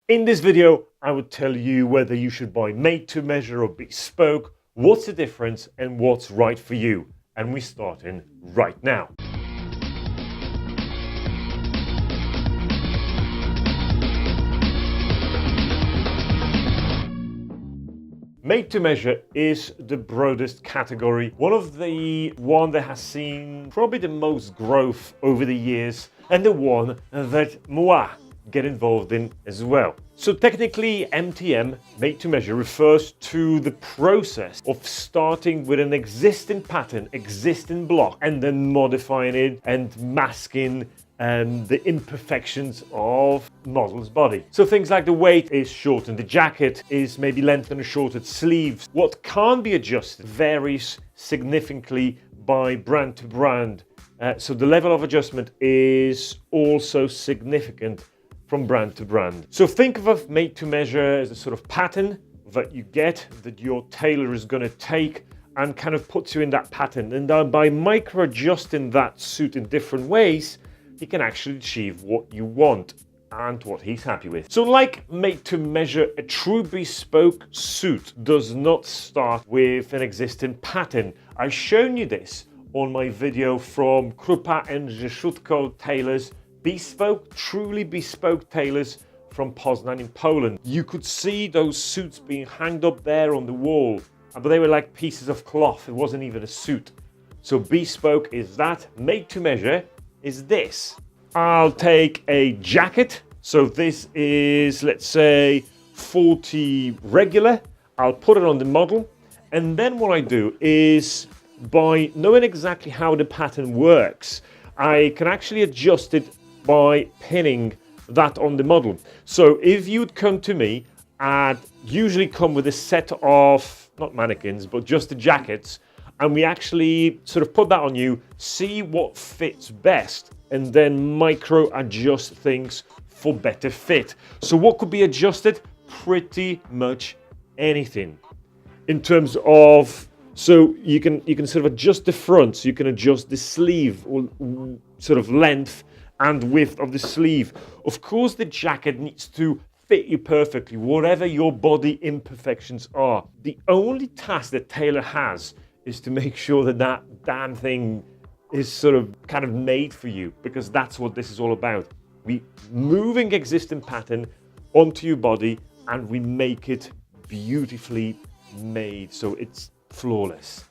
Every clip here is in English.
In this video, I would tell you whether you should buy made to measure or bespoke, what's the difference and what's right for you. And we're starting right now. Made to measure is the broadest category, one that has seen probably the most growth over the years, and the one that moi get involved in as well. So technically, MTM, made to measure, refers to the process of starting with an existing pattern, existing block, and then modifying it and masking the imperfections of model's body. So things like the weight is shortened, the jacket is maybe lengthened or shortened, sleeves. What can't be adjusted varies significantly by brand to brand. So the level of adjustment is also significant from brand to brand. So think of a made to measure as a sort of pattern that you get, that your tailor is going to take and kind of puts you in that pattern. And by micro adjusting that suit in different ways, he can actually achieve what you want and what he's happy with. So like made to measure, a true bespoke suit does not start with an existing pattern. I've shown you this on my video from Krupa and Rzeszutko tailors, bespoke, truly bespoke tailors from Poznan in Poland. You could see those suits being hanged up there on the wall, but they were like pieces of cloth. It wasn't even a suit. So bespoke is that. Made to measure is this. I'll take a jacket. So this is, let's say, 40 regular. I'll put it on the model. And then what I do is, by knowing exactly how the pattern works, I can actually adjust it by pinning that on the model. So if you'd come to me, I'd usually come with a set of, not mannequins, but just the jackets, and we actually sort of put that on you, see what fits best, and then micro adjust things for better fit. So what could be adjusted? Pretty much anything. In terms of, so you can sort of adjust the front, so you can adjust the sleeve or sort of length and width of the sleeve. Of course, the jacket needs to fit you perfectly, whatever your body imperfections are. The only task that tailor has is to make sure that that damn thing is sort of kind of made for you, because that's what this is all about. We moving existing pattern onto your body and we make it beautifully made so it's flawless.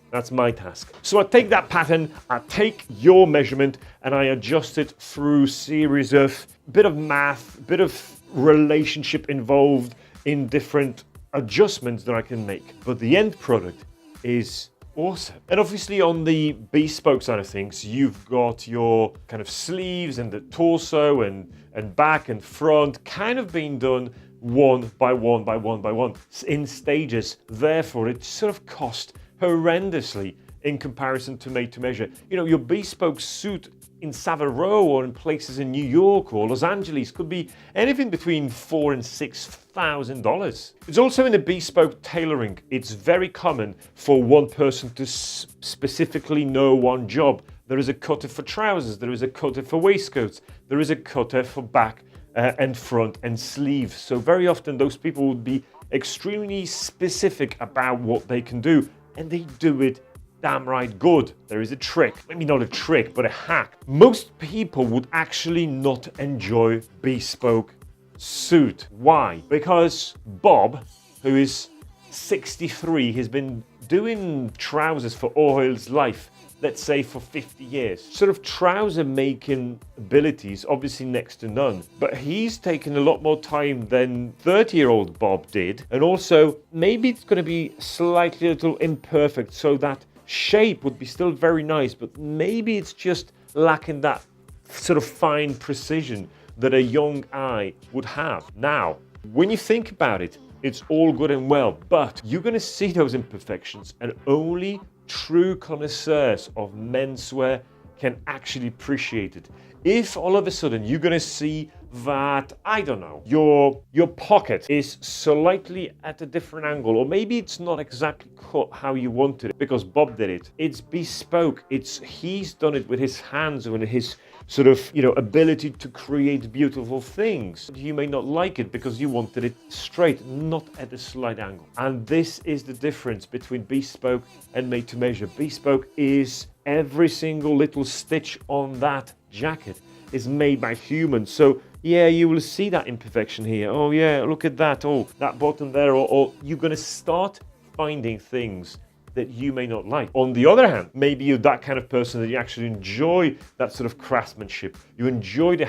That's my task. So I take that pattern, I take your measurement, and I adjust it through series of bit of math, bit of relationship involved in different adjustments that I can make. But the end product is awesome. And obviously on the bespoke side of things, you've got your kind of sleeves and the torso and back and front kind of being done one by one by one by one in stages. Therefore, it sort of cost horrendously in comparison to made to measure. You know, your bespoke suit in Savile Row or in places in New York or Los Angeles could be anything between $4,000 and $6,000. It's also in the bespoke tailoring, it's very common for one person to specifically know one job. There is a cutter for trousers, there is a cutter for waistcoats, there is a cutter for back and front and sleeves. So very often those people would be extremely specific about what they can do, and they do it damn right good. There is a trick, maybe not a trick, but a hack. Most people would actually not enjoy bespoke suit. Why? Because Bob, who is 63, has been doing trousers for all his life, let's say for 50 years. Sort of trouser making abilities, obviously next to none, but he's taken a lot more time than 30-year-old Bob did. And also maybe it's going to be slightly a little imperfect, so that shape would be still very nice, but maybe it's just lacking that sort of fine precision that a young eye would have. Now, when you think about it, it's all good and well, but you're going to see those imperfections, and only true connoisseurs of menswear can actually appreciate it. If all of a sudden you're going to see that, I don't know, your pocket is slightly at a different angle, or maybe it's not exactly cut how you wanted it because Bob did it. It's bespoke. He's done it with his hands, with his sort of, ability to create beautiful things. You may not like it because you wanted it straight, not at a slight angle. And this is the difference between bespoke and made to measure. Bespoke is every single little stitch on that jacket is made by humans. So yeah, you will see that imperfection here. Oh yeah, look at that. Oh, that button there. Or you're going to start finding things that you may not like. On the other hand, maybe you're that kind of person that you actually enjoy that sort of craftsmanship. You enjoy the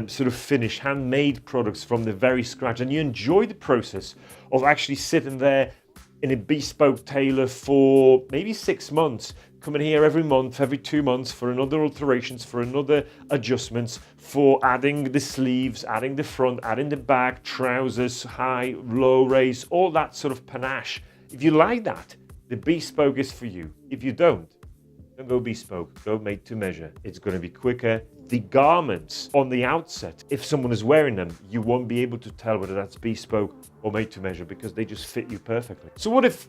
sort of finished, handmade products from the very scratch, and you enjoy the process of actually sitting there in a bespoke tailor for maybe 6 months, coming here every month, every 2 months for another alterations, for another adjustments, for adding the sleeves, adding the front, adding the back, trousers, high, low raise, all that sort of panache. If you like that, the bespoke is for you. If you don't go bespoke, go made to measure. It's going to be quicker. The garments on the outset, if someone is wearing them, you won't be able to tell whether that's bespoke or made to measure because they just fit you perfectly. So what if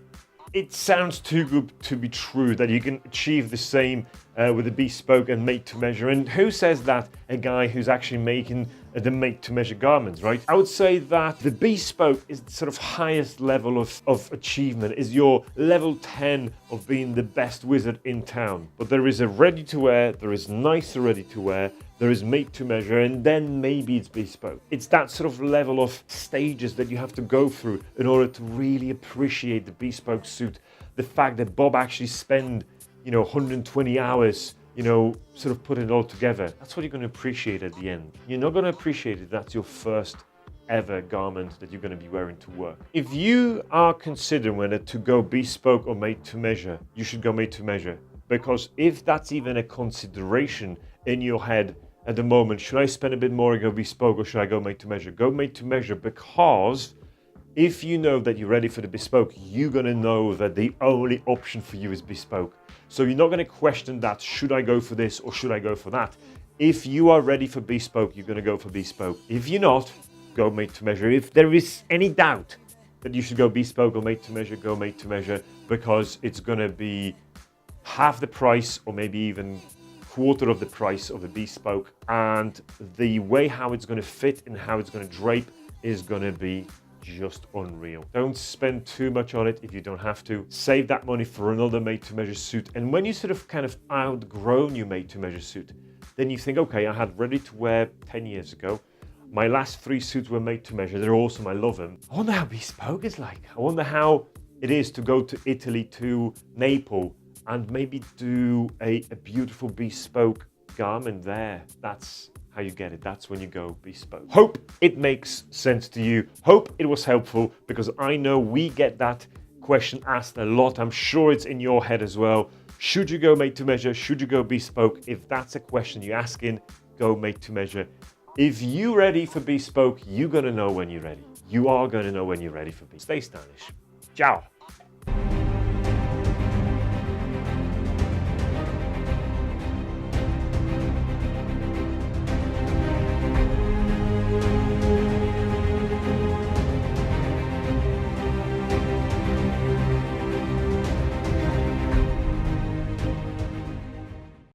it sounds too good to be true that you can achieve the same with a bespoke and made to measure? And who says that? A guy who's actually making the made to measure garments, right? I would say that the bespoke is the sort of highest level of achievement, is your level 10 of being the best wizard in town. But there is a ready to wear, there is nicer ready to wear, there is made to measure, and then maybe it's bespoke. It's that sort of level of stages that you have to go through in order to really appreciate the bespoke suit. The fact that Bob actually spent, 120 hours, sort of putting it all together. That's what you're going to appreciate at the end. You're not going to appreciate it. That's your first ever garment that you're going to be wearing to work. If you are considering whether to go bespoke or made to measure, you should go made to measure. Because if that's even a consideration in your head at the moment, should I spend a bit more and go bespoke or should I go made to measure? Go made to measure, because if you know that you're ready for the bespoke, you're going to know that the only option for you is bespoke. So you're not going to question that, should I go for this or should I go for that? If you are ready for bespoke, you're going to go for bespoke. If you're not, go made to measure. If there is any doubt that you should go bespoke or made to measure, go made to measure, because it's going to be half the price or maybe even quarter of the price of a bespoke, and the way how it's going to fit and how it's going to drape is going to be just unreal. Don't spend too much on it if you don't have to. Save that money for another made to measure suit. And when you sort of kind of outgrown your made to measure suit, then you think, okay, I had ready to wear 10 years ago. My last 3 suits were made to measure. They're awesome. I love them. I wonder how bespoke is like. I wonder how it is to go to Italy, to Naples, and maybe do a beautiful bespoke garment there. That's how you get it. That's when you go bespoke. Hope it makes sense to you. Hope it was helpful, because I know we get that question asked a lot. I'm sure it's in your head as well. Should you go made to measure? Should you go bespoke? If that's a question you're asking, go made to measure. If you're ready for bespoke, you're going to know when you're ready. You are going to know when you're ready for bespoke. Stay stylish. Ciao.